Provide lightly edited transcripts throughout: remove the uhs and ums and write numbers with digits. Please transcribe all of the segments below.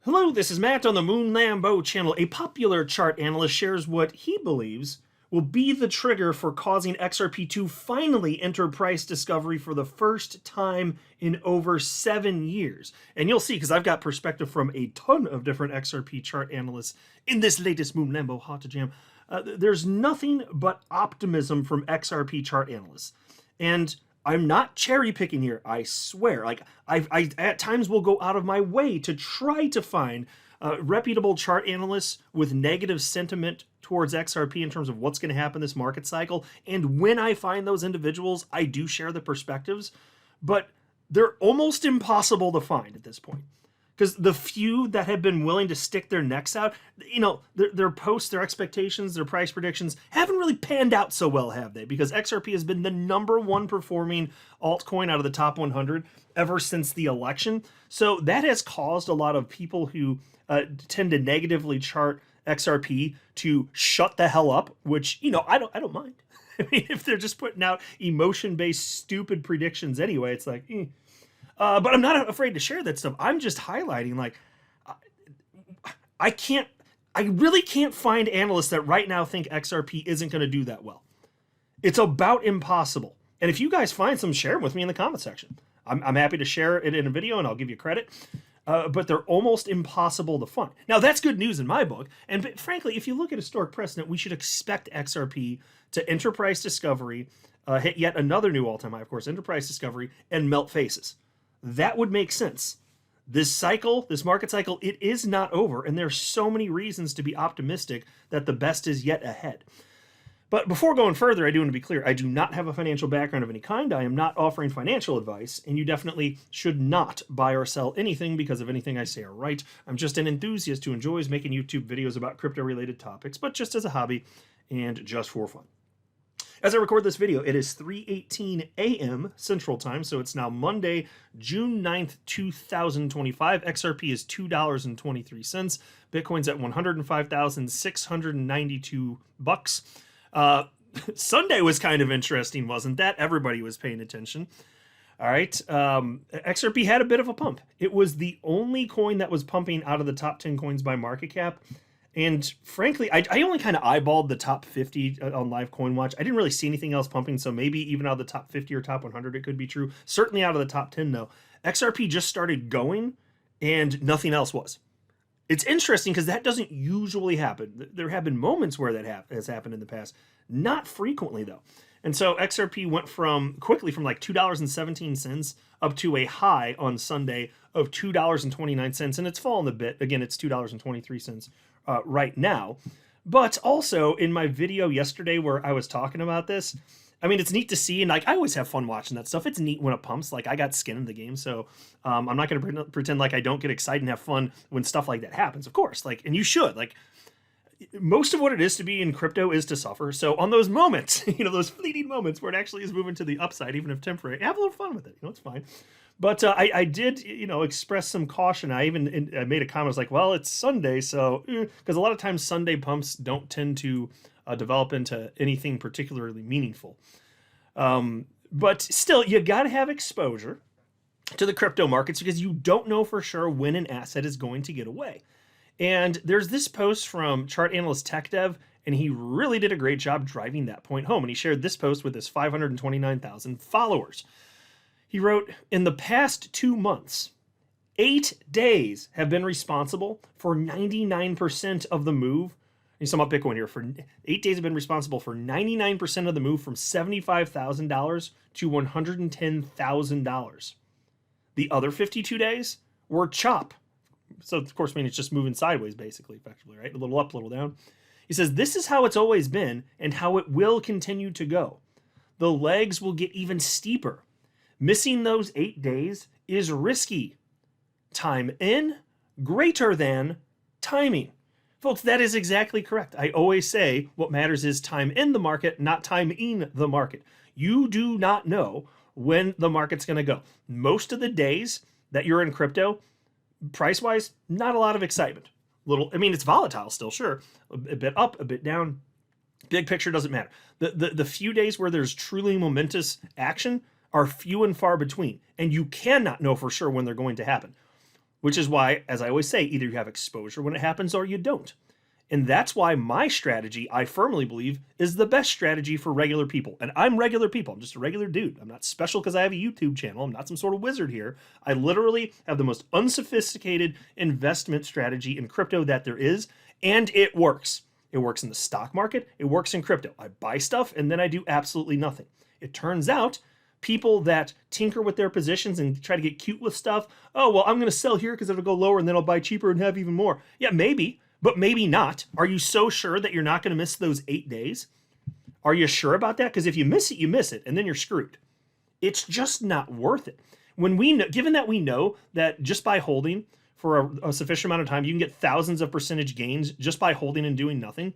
Hello, this is Matt on the Moon Lambo channel. A popular chart analyst shares what he believes will be the trigger for causing XRP to finally enter price discovery for the first time in over 7 years. And you'll see, because I've got perspective from a ton of different XRP chart analysts in this latest Moon Lambo Hot to Jam. There's nothing but optimism from XRP chart analysts. And I'm not cherry picking here, I swear. Like, I at times will go out of my way to try to find reputable chart analysts with negative sentiment towards XRP in terms of what's going to happen this market cycle. And when I find those individuals, I do share the perspectives, but they're almost impossible to find at this point. Because the few that have been willing to stick their necks out, you know, their posts, their expectations, their price predictions haven't really panned out so well, have they? Because XRP has been the #1 performing altcoin out of the top 100 ever since the election. So that has caused a lot of people who tend to negatively chart XRP to shut the hell up, which, you know, I don't mind. I mean, if they're just putting out emotion-based stupid predictions anyway, it's like, but I'm not afraid to share that stuff. I'm just highlighting, like, I really can't find analysts that right now think XRP isn't going to do that well. It's about impossible. And if you guys find some, share them with me in the comment section. I'm happy to share it in a video and I'll give you credit. But they're almost impossible to find. Now, that's good news in my book. And frankly, if you look at historic precedent, we should expect XRP to enter price discovery, hit yet another new all-time high, of course, enter price discovery, and melt faces. That would make sense. This cycle, this market cycle, it is not over, and there's so many reasons to be optimistic that the best is yet ahead. But before going further, I do want to be clear, I do not have a financial background of any kind. I am not offering financial advice, and you definitely should not buy or sell anything because of anything I say or write. I'm just an enthusiast who enjoys making YouTube videos about crypto-related topics, but just as a hobby and just for fun. As I record this video, it is 3:18 a.m. Central Time, so it's now Monday, June 9th, 2025. XRP is $2.23. Bitcoin's at 105,692 bucks. Sunday was kind of interesting, wasn't that? Everybody was paying attention. All right, XRP had a bit of a pump. It was the only coin that was pumping out of the top 10 coins by market cap. And frankly, I only kind of eyeballed the top 50 on Live Coin Watch. I didn't really see anything else pumping, so maybe even out of the top 50 or top 100, it could be true. Certainly out of the top 10, though. XRP just started going, and nothing else was. It's interesting because that doesn't usually happen. There have been moments where that has happened in the past. Not frequently, though. And so XRP went quickly from like $2.17 up to a high on Sunday of $2.29, and it's fallen a bit. Again, it's $2.23 right now. But also in my video yesterday where I was talking about this, I mean, it's neat to see, and like I always have fun watching that stuff. It's neat when it pumps. Like, I got skin in the game, so I'm not going to pretend like I don't get excited and have fun when stuff like that happens. Of course, like, and you should. Like, most of what it is to be in crypto is to suffer. So on those moments, you know, those fleeting moments where it actually is moving to the upside, even if temporary, have a little fun with it. You know, it's fine. But I did, you know, express some caution. I even made a comment. I was like, well, it's Sunday, so because a lot of times Sunday pumps don't tend to develop into anything particularly meaningful. But still, you got to have exposure to the crypto markets because you don't know for sure when an asset is going to get away. And there's this post from chart analyst Tech Dev, and he really did a great job driving that point home. And he shared this post with his 529,000 followers. He wrote, in the past 2 months, 8 days have been responsible for 99% of the move. You sum up Bitcoin here. For 8 days have been responsible for 99% of the move from $75,000 to $110,000. The other 52 days were chop. So, of course, I mean, it's just moving sideways, basically, effectively, right? A little up, a little down. He says, this is how it's always been and how it will continue to go. The legs will get even steeper. Missing those 8 days is risky. Time in greater than timing. Folks, that is exactly correct. I always say what matters is time in the market, not time in the market. You do not know when the market's going to go. Most of the days that you're in crypto, price-wise, not a lot of excitement. I mean, it's volatile still, sure. A bit up, a bit down. Big picture doesn't matter. The few days where there's truly momentous action are few and far between, and you cannot know for sure when they're going to happen. which is why, as I always say, either you have exposure when it happens or you don't. And that's why my strategy, I firmly believe, is the best strategy for regular people. And I'm regular people. I'm just a regular dude. I'm not special because I have a YouTube channel. I'm not some sort of wizard here. I literally have the most unsophisticated investment strategy in crypto that there is, and it works. It works in the stock market. It works in crypto. I buy stuff, and then I do absolutely nothing. It turns out people that tinker with their positions and try to get cute with stuff, oh, well, I'm going to sell here because it'll go lower, and then I'll buy cheaper and have even more. Yeah, maybe. But maybe not. Are you so sure that you're not going to miss those 8 days? Are you sure about that? Because if you miss it, you miss it, and then you're screwed. It's just not worth it. When we know, given that we know that just by holding for a sufficient amount of time, you can get thousands of percentage gains just by holding and doing nothing.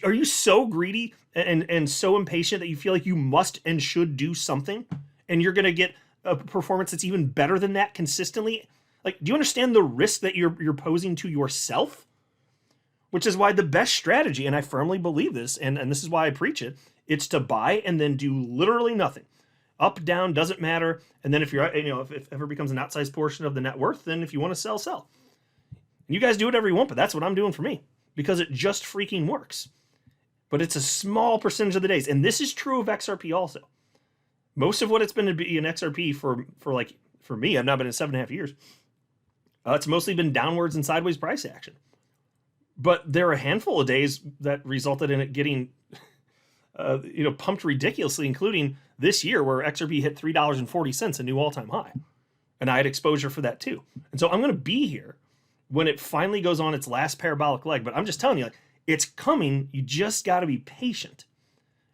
Are you so greedy and so impatient that you feel like you must and should do something, and you're going to get a performance that's even better than that consistently? Like, do you understand the risk that you're posing to yourself? Which is why the best strategy, and I firmly believe this, and this is why I preach it, it's to buy and then do literally nothing. Up, down, doesn't matter. And then if you're, if it ever becomes an outsized portion of the net worth, then if you want to sell, sell. And you guys do whatever you want, but that's what I'm doing for me, because it just freaking works. But it's a small percentage of the days. And this is true of XRP also. Most of what it's been to be an XRP for me, I've now been in 7.5 years. It's mostly been downwards and sideways price action. But there are a handful of days that resulted in it getting, pumped ridiculously, including this year where XRP hit $3.40, a new all-time high. And I had exposure for that too. And so I'm going to be here when it finally goes on its last parabolic leg. But I'm just telling you, it's coming. You just got to be patient.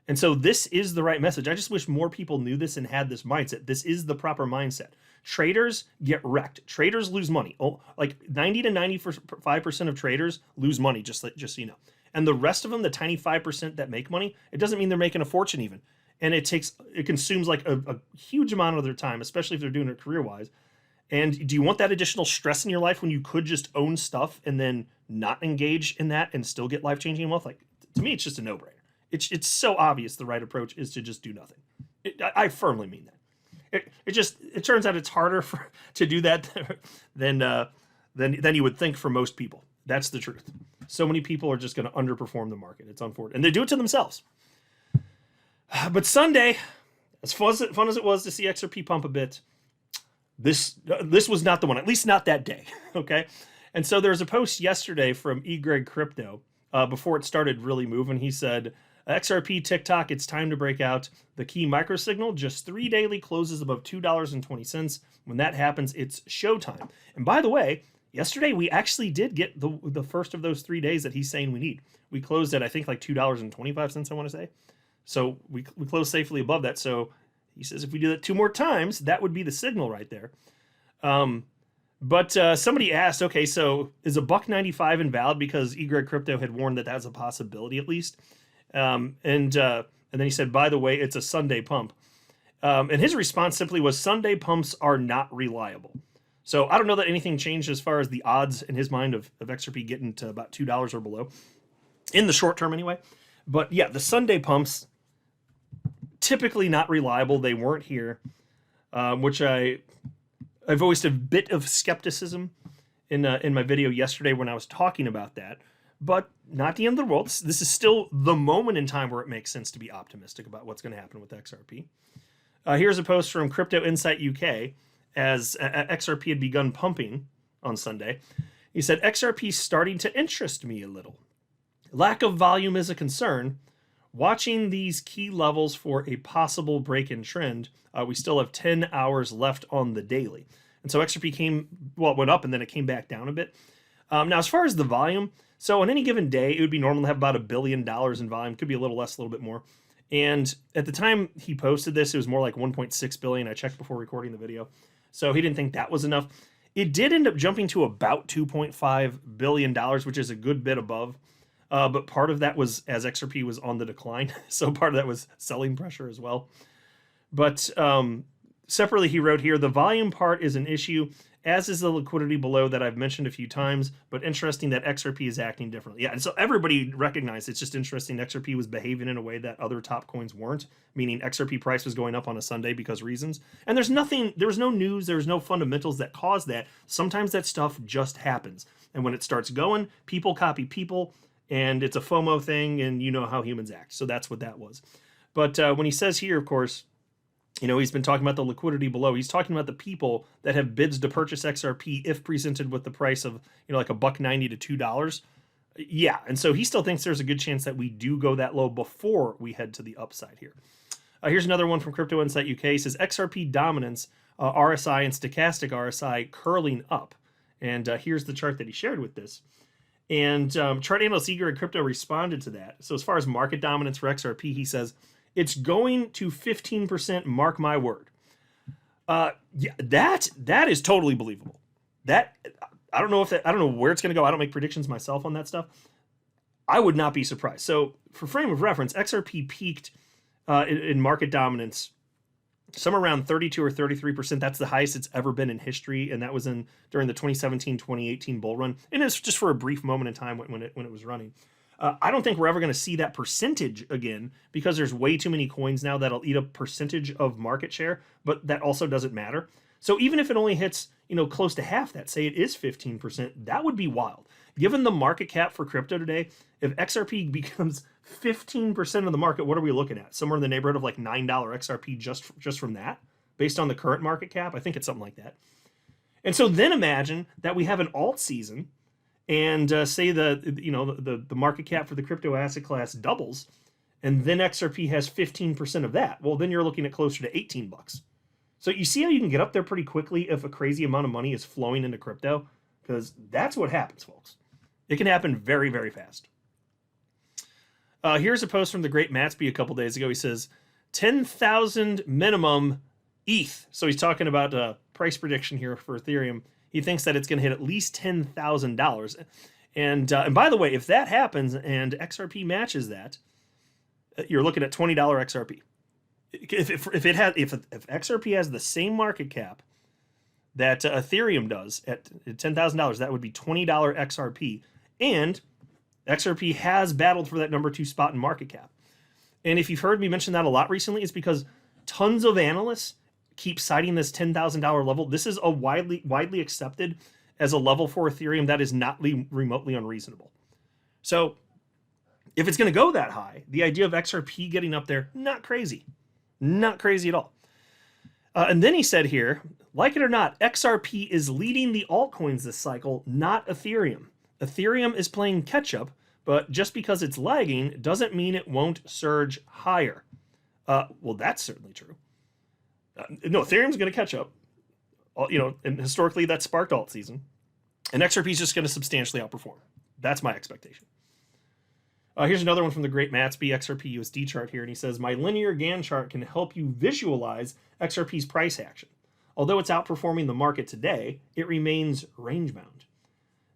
And so this is the right message. I just wish more people knew this and had this mindset. This is the proper mindset. Traders get wrecked. Traders lose money. Oh, like 90 to 95% of traders lose money, just so you know. And the rest of them, the tiny 5% that make money, it doesn't mean they're making a fortune even. And it consumes like a huge amount of their time, especially if they're doing it career-wise. And do you want that additional stress in your life when you could just own stuff and then not engage in that and still get life-changing wealth? Like, to me, it's just a no-brainer. It's so obvious the right approach is to just do nothing. I firmly mean that. It turns out it's harder to do that than you would think for most people. That's the truth. So many people are just going to underperform the market. It's unfortunate, and they do it to themselves. But Sunday, as fun as it was to see XRP pump a bit, this was not the one. At least not that day. Okay, and so there was a post yesterday from Egreg Crypto before it started really moving. He said, XRP TikTok, it's time to break out. The key micro signal, just 3 daily closes above $2.20. When that happens, it's showtime. And by the way, yesterday we actually did get the first of those 3 days that he's saying we need. We closed at, I think, like $2.25, I want to say. So we closed safely above that. So he says if we do that 2 more times, that would be the signal right there. But somebody asked, okay, so is a $1.95 invalid because Egreg Crypto had warned that that's a possibility at least? And then he said, by the way, it's a Sunday pump. And his response simply was, Sunday pumps are not reliable. So I don't know that anything changed as far as the odds in his mind of XRP getting to about $2 or below, in the short term anyway. But yeah, the Sunday pumps, typically not reliable. They weren't here, which I've voiced a bit of skepticism in my video yesterday when I was talking about that. But not the end of the world. This is still the moment in time where it makes sense to be optimistic about what's going to happen with XRP. Here's a post from Crypto Insight UK as XRP had begun pumping on Sunday. He said, XRP starting to interest me a little. Lack of volume is a concern. Watching these key levels for a possible break in trend, we still have 10 hours left on the daily. And so XRP went up and then it came back down a bit. Now, as far as the volume, so on any given day, it would be normal to have about $1 billion in volume. Could be a little less, a little bit more. And at the time he posted this, it was more like 1.6 billion. I checked before recording the video. So he didn't think that was enough. It did end up jumping to about $2.5 billion, which is a good bit above. But part of that was as XRP was on the decline. So part of that was selling pressure as well. But separately, he wrote here, the volume part is an issue as is the liquidity below that I've mentioned a few times, but interesting that XRP is acting differently. Yeah, and so everybody recognized it's just interesting XRP was behaving in a way that other top coins weren't, meaning XRP price was going up on a Sunday because reasons. And there was no news, there was no fundamentals that caused that. Sometimes that stuff just happens. And when it starts going, people copy people, and it's a FOMO thing, and you know how humans act. So that's what that was. But when he says here, of course, he's been talking about the liquidity below. He's talking about the people that have bids to purchase XRP if presented with the price of, like $1.90 to $2. Yeah, and so he still thinks there's a good chance that we do go that low before we head to the upside here. Here's another one from Crypto Insight UK. It says XRP dominance, RSI and stochastic RSI curling up. And here's the chart that he shared with this. And chart analyst Egreg Crypto responded to that. So as far as market dominance for XRP, he says, it's going to 15%, mark my word. Yeah, that is totally believable. I don't know where it's going to go. I don't make predictions myself on that stuff. I would not be surprised. So for frame of reference, XRP peaked in market dominance somewhere around 32 or 33%. That's the highest it's ever been in history, and that was during the 2017-2018 bull run. And it's just for a brief moment in time when it was running. I don't think we're ever going to see that percentage again because there's way too many coins now that'll eat a percentage of market share, but that also doesn't matter. So even if it only hits, close to half that, say it is 15%, that would be wild. Given the market cap for crypto today, if XRP becomes 15% of the market, what are we looking at? Somewhere in the neighborhood of like $9 XRP just from that, based on the current market cap. I think it's something like that. And so then imagine that we have an alt season, and say the market cap for the crypto asset class doubles, and then XRP has 15% of that. Well, then you're looking at closer to $18. So you see how you can get up there pretty quickly if a crazy amount of money is flowing into crypto? Because that's what happens, folks. It can happen very, very fast. Here's a post from the great Matsby a couple days ago. He says, 10,000 minimum ETH. So he's talking about price prediction here for Ethereum. He thinks that it's going to hit at least $10,000. And by the way, if that happens and XRP matches that, you're looking at $20 XRP. If XRP has the same market cap that Ethereum does at $10,000, that would be $20 XRP. And XRP has battled for that number 2 spot in market cap. And if you've heard me mention that a lot recently, it's because tons of analysts keep citing this $10,000 level. This is a widely accepted as a level for Ethereum that is not remotely unreasonable. So if it's going to go that high, the idea of XRP getting up there, not crazy. Not crazy at all. And then he said here, like it or not, XRP is leading the altcoins this cycle, not Ethereum. Ethereum is playing catch up, but just because it's lagging doesn't mean it won't surge higher. Well, that's certainly true. No, Ethereum's going to catch up. And historically that sparked alt season. And XRP is just going to substantially outperform. That's my expectation. Here's another one from the great Matsby XRPUSD chart here. And he says, my linear Gann chart can help you visualize XRP's price action. Although it's outperforming the market today, it remains range bound.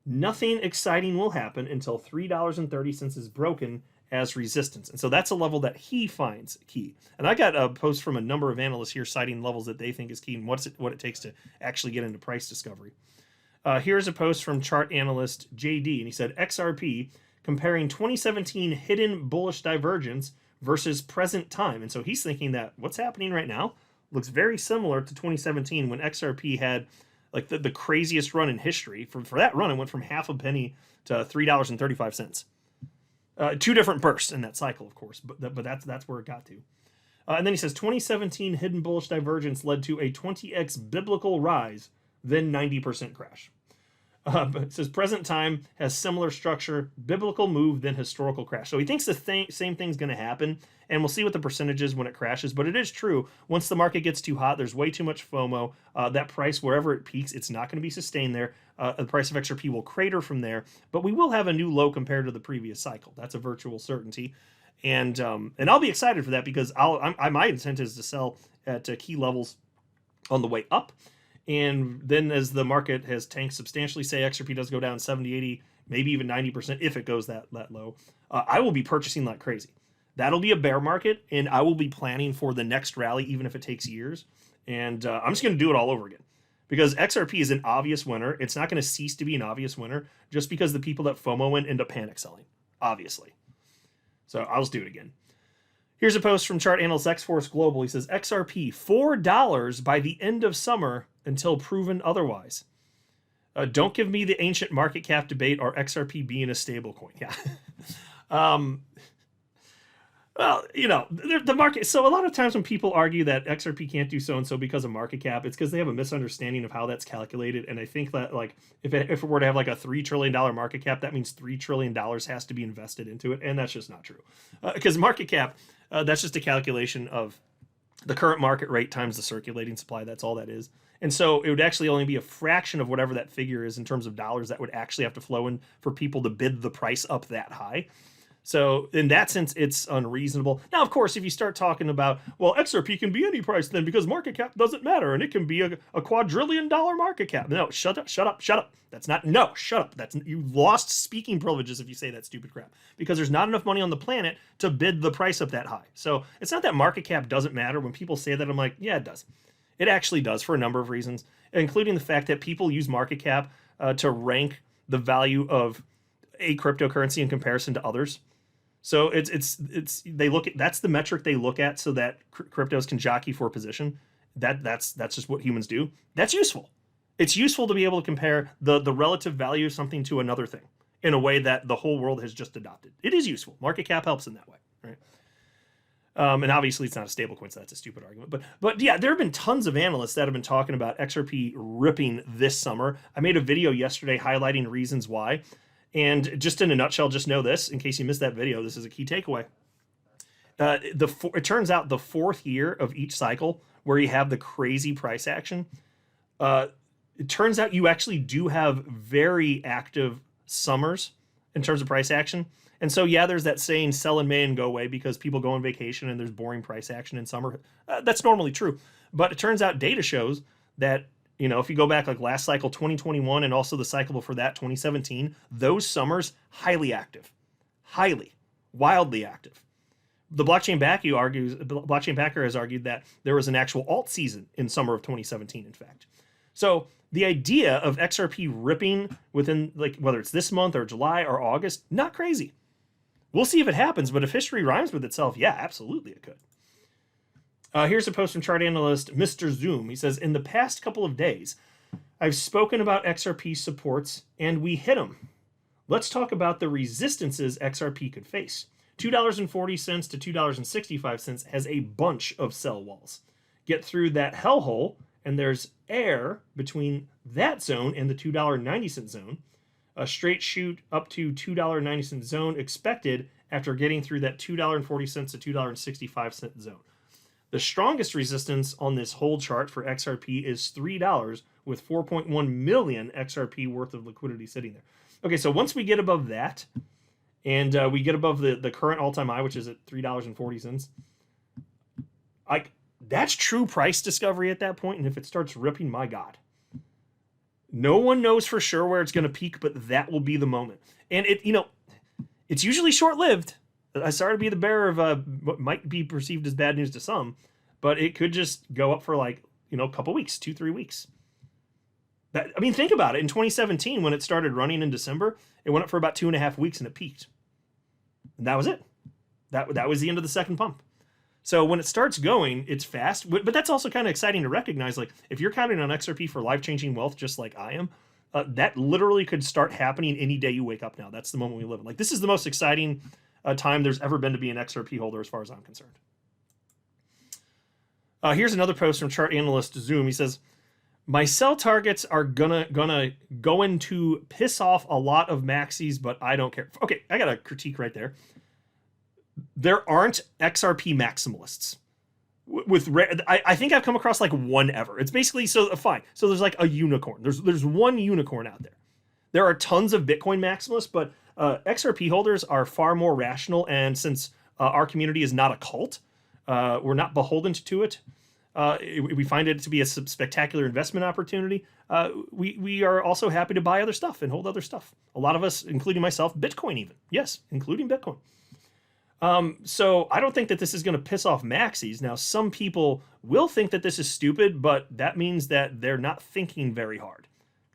Nothing exciting will happen until $3.30 is broken as resistance. And so that's a level that he finds key. And I got a post from a number of analysts here citing levels that they think is key and what it takes to actually get into price discovery. Here's a post from chart analyst JD, and he said, XRP comparing 2017 hidden bullish divergence versus present time. And so he's thinking that what's happening right now looks very similar to 2017 when XRP had like the craziest run in history. For that run, it went from half a penny to $3.35. 2 different bursts in that cycle, of course, but that's where it got to. And then he says 2017 hidden bullish divergence led to a 20x biblical rise, then 90% crash. It says present time has similar structure, biblical move, then historical crash. So he thinks the same thing's going to happen, and we'll see what the percentage is when it crashes. But it is true, once the market gets too hot, there's way too much FOMO. That price, wherever it peaks, it's not going to be sustained there. The price of XRP will crater from there, but we will have a new low compared to the previous cycle. That's a virtual certainty. And I'll be excited for that because my intent is to sell at key levels on the way up. And then as the market has tanked substantially, say XRP does go down 70, 80, maybe even 90% if it goes that low, I will be purchasing like crazy. That'll be a bear market, and I will be planning for the next rally, even if it takes years. And I'm just going to do it all over again because XRP is an obvious winner. It's not going to cease to be an obvious winner just because the people that FOMO in end up panic selling, obviously. So I'll just do it again. Here's a post from chart analyst X-Force Global. He says, XRP, $4 by the end of summer until proven otherwise. Don't give me the ancient market cap debate or XRP being a stable coin. Yeah. Well, you know, the market. So a lot of times when people argue that XRP can't do so-and-so because of market cap, it's because they have a misunderstanding of how that's calculated. And I think that, like, if it were to have like a $3 trillion market cap, that means $3 trillion has to be invested into it. And that's just not true. Because market cap, that's just a calculation of the current market rate times the circulating supply. That's all that is. And so it would actually only be a fraction of whatever that figure is in terms of dollars that would actually have to flow in for people to bid the price up that high. So in that sense, it's unreasonable. Now, of course, if you start talking about, well, XRP can be any price then because market cap doesn't matter and it can be a quadrillion-dollar market cap. No, shut up. That's not, no, shut up. You lost speaking privileges if you say that stupid crap because there's not enough money on the planet to bid the price up that high. So it's not that market cap doesn't matter. When people say that, I'm like, yeah, it does. It actually does for a number of reasons, including the fact that people use market cap to rank the value of a cryptocurrency in comparison to others. So they look at, that's the metric they look at so that cryptos can jockey for position. That's just what humans do. That's useful. It's useful to be able to compare the relative value of something to another thing in a way that the whole world has just adopted. It is useful. Market cap helps in that way, right? And obviously it's not a stable coin, so that's a stupid argument. But yeah, there have been tons of analysts that have been talking about XRP ripping this summer. I made a video yesterday highlighting reasons why. And just in a nutshell, just know this, in case you missed that video, this is a key takeaway. It turns out the fourth year of each cycle where you have the crazy price action, it turns out you actually do have very active summers in terms of price action. And so, yeah, there's that saying, sell in May and go away because people go on vacation and there's boring price action in summer. That's normally true. But it turns out data shows that, you know, if you go back like last cycle, 2021, and also the cycle before that, 2017, those summers, highly active, wildly active. The blockchain backer has argued that there was an actual alt season in summer of 2017, in fact. So the idea of XRP ripping within, like, whether it's this month or July or August, not crazy. We'll see if it happens, but if history rhymes with itself, yeah, absolutely it could. Here's a post from chart analyst Mr. Zoom. He says, in the past couple of days, I've spoken about XRP supports, and we hit them. Let's talk about the resistances XRP could face. $2.40 to $2.65 has a bunch of sell walls. Get through that hellhole, and there's air between that zone and the $2.90 zone. A straight shoot up to $2.90 zone expected after getting through that $2.40 to $2.65 zone. The strongest resistance on this whole chart for XRP is $3 with 4.1 million XRP worth of liquidity sitting there. Okay, so once we get above that, and we get above the current all-time high, which is at $3.40, that's true price discovery at that point. And if it starts ripping, my God. No one knows for sure where it's going to peak, but that will be the moment. And it's usually short-lived. Sorry to be the bearer of what might be perceived as bad news to some, but it could just go up for a couple weeks, 2-3 weeks. Think about it. In 2017, when it started running in December, it went up for about 2.5 weeks and it peaked. And that was it. That was the end of the second pump. So when it starts going, it's fast, but that's also kind of exciting to recognize. Like, if you're counting on XRP for life-changing wealth, just like I am, that literally could start happening any day you wake up now. That's the moment we live in. Like, this is the most exciting time there's ever been to be an XRP holder as far as I'm concerned. Here's another post from chart analyst Zoom. He says, my sell targets are going to piss off a lot of maxis, but I don't care. Okay, I got a critique right there. There aren't XRP maximalists. I think I've come across like one ever. It's basically, fine. So there's like a unicorn. There's one unicorn out there. There are tons of Bitcoin maximalists, but XRP holders are far more rational. And since our community is not a cult, we're not beholden to it. We find it to be a spectacular investment opportunity. We are also happy to buy other stuff and hold other stuff. A lot of us, including myself, Bitcoin even. Yes, including Bitcoin. So I don't think that this is going to piss off Maxis. Now, some people will think that this is stupid, but that means that they're not thinking very hard.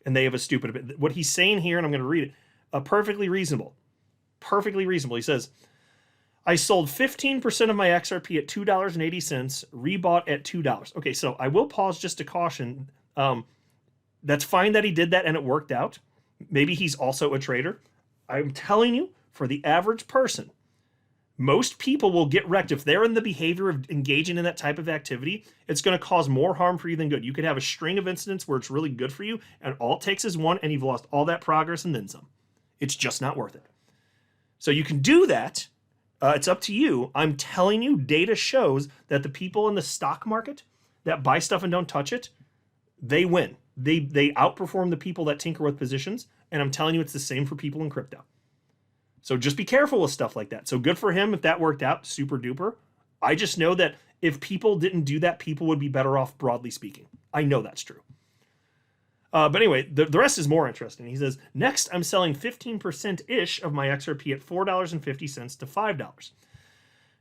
And they have a stupid opinion. What he's saying here, and I'm going to read it, perfectly reasonable. Perfectly reasonable. He says, I sold 15% of my XRP at $2.80, rebought at $2. Okay, so I will pause just to caution. That's fine that he did that and it worked out. Maybe he's also a trader. I'm telling you, for the average person, most people will get wrecked. If they're in the behavior of engaging in that type of activity, it's going to cause more harm for you than good. You could have a string of incidents where it's really good for you, and all it takes is one, and you've lost all that progress and then some. It's just not worth it. So you can do that. It's up to you. I'm telling you, data shows that the people in the stock market that buy stuff and don't touch it, they win. They outperform the people that tinker with positions, and I'm telling you, it's the same for people in crypto. So just be careful with stuff like that. So good for him if that worked out, super duper. I just know that if people didn't do that, people would be better off, broadly speaking. I know that's true. But anyway, the rest is more interesting. He says, next, I'm selling 15%-ish of my XRP at $4.50 to $5.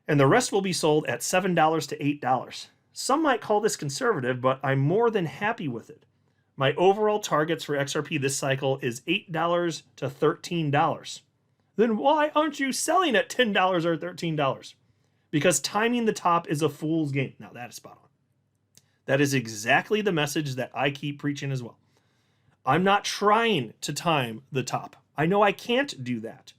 And the rest will be sold at $7 to $8. Some might call this conservative, but I'm more than happy with it. My overall targets for XRP this cycle is $8 to $13. Then why aren't you selling at $10 or $13? Because timing the top is a fool's game. Now, that is spot on. That is exactly the message that I keep preaching as well. I'm not trying to time the top. I know I can't do that.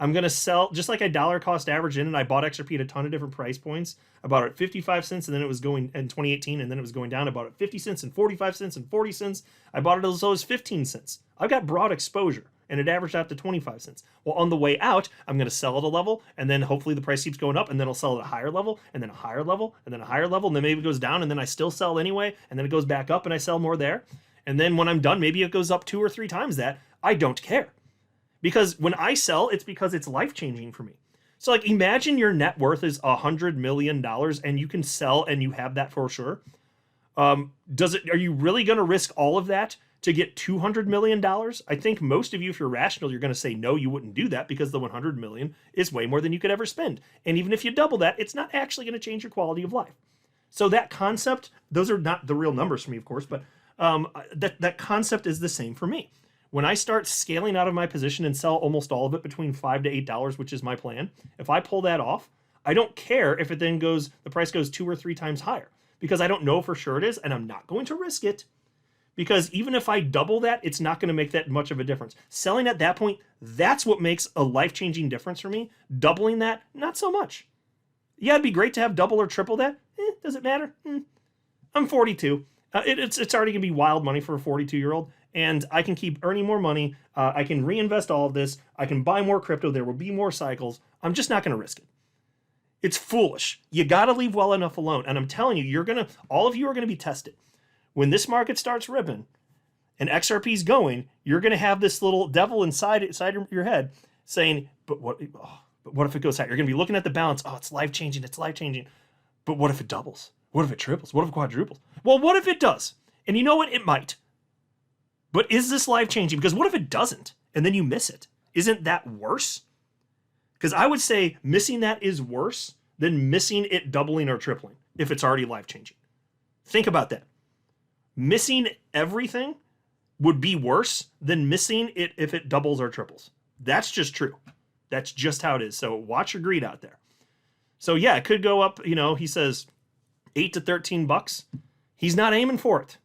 I'm going to sell, just like I dollar cost average in, and I bought XRP at a ton of different price points. I bought it at 55 cents, and then it was going in 2018, and then it was going down. I bought it at 50 cents and 45 cents and 40 cents. I bought it as low as 15 cents. I've got broad exposure, and it averaged out to 25 cents. Well, on the way out, I'm going to sell at a level, and then hopefully the price keeps going up, and then I'll sell at a higher level, and then a higher level, and then a higher level, and then maybe it goes down, and then I still sell anyway, and then it goes back up, and I sell more there. And then when I'm done, maybe it goes up 2 or 3 times that. I don't care. Because when I sell, it's because it's life-changing for me. So like, imagine your net worth is $100 million and you can sell and you have that for sure. Are you really going to risk all of that to get $200 million? I think most of you, if you're rational, you're going to say, no, you wouldn't do that because the 100 million is way more than you could ever spend. And even if you double that, it's not actually going to change your quality of life. So that concept, those are not the real numbers for me, of course, but that concept is the same for me. When I start scaling out of my position and sell almost all of it between $5 to $8, which is my plan, if I pull that off, I don't care if it then goes, the price goes 2 or 3 times higher, because I don't know for sure it is, and I'm not going to risk it, because even if I double that, it's not going to make that much of a difference. Selling at that point, that's what makes a life-changing difference for me. Doubling that, not so much. Yeah, it'd be great to have double or triple that. Does it matter? I'm 42. It's already going to be wild money for a 42-year-old, and I can keep earning more money. I can reinvest all of this. I can buy more crypto. There will be more cycles. I'm just not going to risk it. It's foolish. You got to leave well enough alone. And I'm telling you, all of you are going to be tested. When this market starts ripping and XRP's going, you're going to have this little devil inside your head saying, but what if it goes high? You're going to be looking at the balance. Oh, it's life-changing. It's life-changing. But what if it doubles? What if it triples? What if it quadruples? Well, what if it does? And you know what? It might. But is this life-changing? Because what if it doesn't and then you miss it? Isn't that worse? Because I would say missing that is worse than missing it doubling or tripling if it's already life-changing. Think about that. Missing everything would be worse than missing it if it doubles or triples. That's just true. That's just how it is. So watch your greed out there. So yeah, it could go up, he says $8 to $13. He's not aiming for it.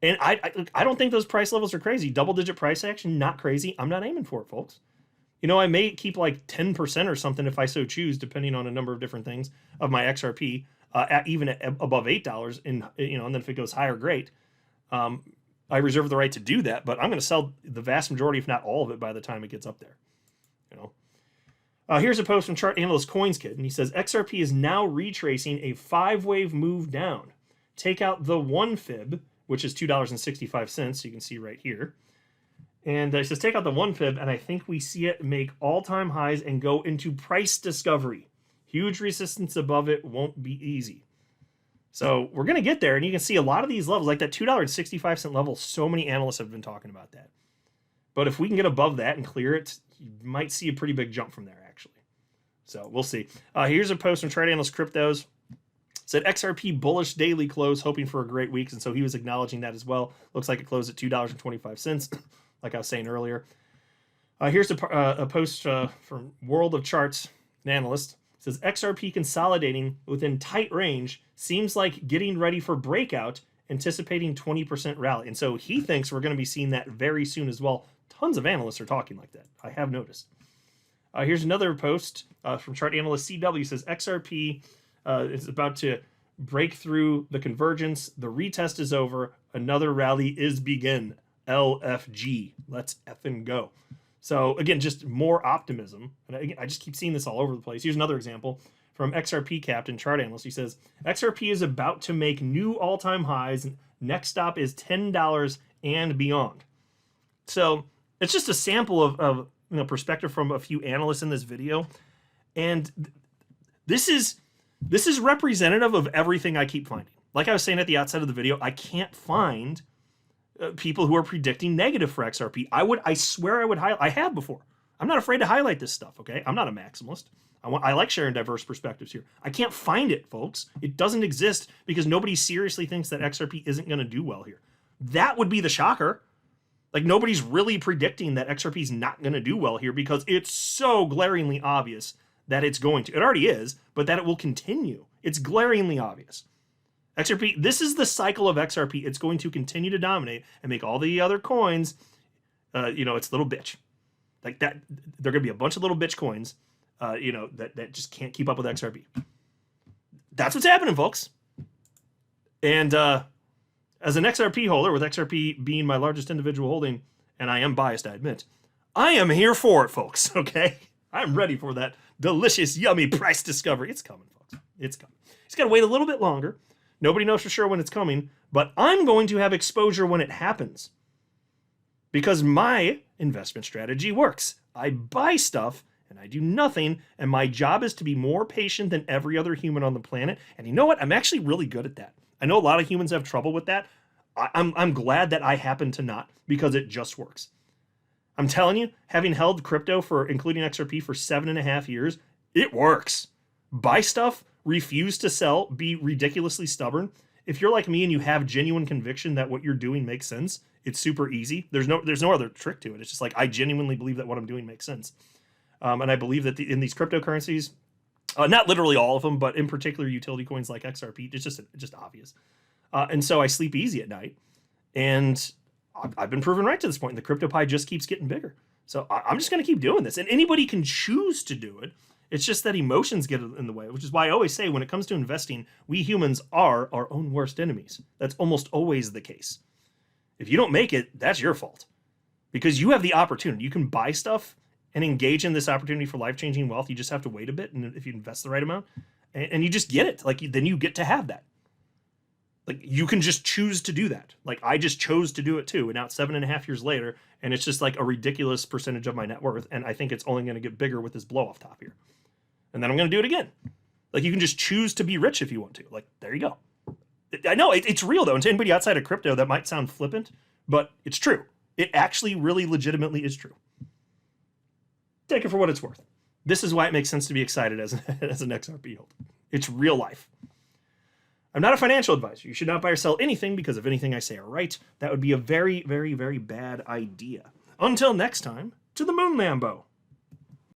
And I don't think those price levels are crazy. Double-digit price action, not crazy. I'm not aiming for it, folks. I may keep like 10% or something if I so choose, depending on a number of different things of my XRP, even above $8. And then if it goes higher, great. I reserve the right to do that, but I'm going to sell the vast majority, if not all of it, by the time it gets up there. Here's a post from Chart Analyst Coins Kid, and he says, XRP is now retracing a 5-wave move down. Take out the 1 fib, which is $2.65, you can see right here. And he says, take out the 1 fib, and I think we see it make all-time highs and go into price discovery. Huge resistance above it won't be easy. So we're going to get there, and you can see a lot of these levels, like that $2.65 level, so many analysts have been talking about that. But if we can get above that and clear it, you might see a pretty big jump from there, actually. So we'll see. Here's a post from Chart Analyst Cryptos. Said XRP bullish daily close, hoping for a great week. And so he was acknowledging that as well. Looks like it closed at $2.25, like I was saying earlier. Here's a post from World of Charts, an analyst. It says XRP consolidating within tight range seems like getting ready for breakout, anticipating 20% rally. And so he thinks we're going to be seeing that very soon as well. Tons of analysts are talking like that. I have noticed. Here's another post from Chart Analyst CW. Says XRP is about to break through the convergence. The retest is over. Another rally is begin. LFG. Let's effing go. So again, just more optimism. And I just keep seeing this all over the place. Here's another example from XRP Captain Chart Analyst. He says, XRP is about to make new all-time highs. Next stop is $10 and beyond. So it's just a sample of perspective from a few analysts in this video. And this is representative of everything I keep finding. Like I was saying at the outset of the video, I can't find people who are predicting negative for XRP. I swear I would highlight. I have before. I'm not afraid to highlight this stuff, okay? I'm not a maximalist. I like sharing diverse perspectives here. I can't find it, folks. It doesn't exist because nobody seriously thinks that XRP isn't going to do well here. That would be the shocker. Like, nobody's really predicting that XRP is not going to do well here because it's so glaringly obvious that it's going to. It already is, but that it will continue. It's glaringly obvious. XRP, this is the cycle of XRP. It's going to continue to dominate and make all the other coins, its little bitch. Like that, they're going to be a bunch of little bitch coins, that just can't keep up with XRP. That's what's happening, folks. And as an XRP holder, with XRP being my largest individual holding, and I am biased, I admit, I am here for it, folks, okay? I'm ready for that delicious, yummy price discovery. It's coming, folks. It's coming. Just got to wait a little bit longer. Nobody knows for sure when it's coming, but I'm going to have exposure when it happens. Because my investment strategy works. I buy stuff and I do nothing, and my job is to be more patient than every other human on the planet. And you know what? I'm actually really good at that. I know a lot of humans have trouble with that. I'm glad that I happen to not, because it just works. I'm telling you, having held crypto including XRP for 7.5 years, it works. Buy stuff, refuse to sell, be ridiculously stubborn. If you're like me and you have genuine conviction that what you're doing makes sense, it's super easy. There's no other trick to it. It's just like, I genuinely believe that what I'm doing makes sense. And I believe that in these cryptocurrencies, not literally all of them, but in particular utility coins like XRP, it's just obvious. And so I sleep easy at night. And I've been proven right to this point. And the crypto pie just keeps getting bigger. So I'm just going to keep doing this. And anybody can choose to do it. It's just that emotions get in the way, which is why I always say when it comes to investing, we humans are our own worst enemies. That's almost always the case. If you don't make it, that's your fault. Because you have the opportunity. You can buy stuff and engage in this opportunity for life-changing wealth. You just have to wait a bit, and if you invest the right amount, and you just get it. Like, then you get to have that. Like, you can just choose to do that. Like, I just chose to do it too, and now it's 7.5 years later, and it's just like a ridiculous percentage of my net worth, and I think it's only going to get bigger with this blow-off top here. And then I'm going to do it again. Like, you can just choose to be rich if you want to. Like, there you go. I know, it's real, though. And to anybody outside of crypto, that might sound flippant, but it's true. It actually really legitimately is true. Take it for what it's worth. This is why it makes sense to be excited as an XRP holder. It's real life. I'm not a financial advisor. You should not buy or sell anything because if anything I say are right, that would be a very, very, very bad idea. Until next time, to the moon, Lambo.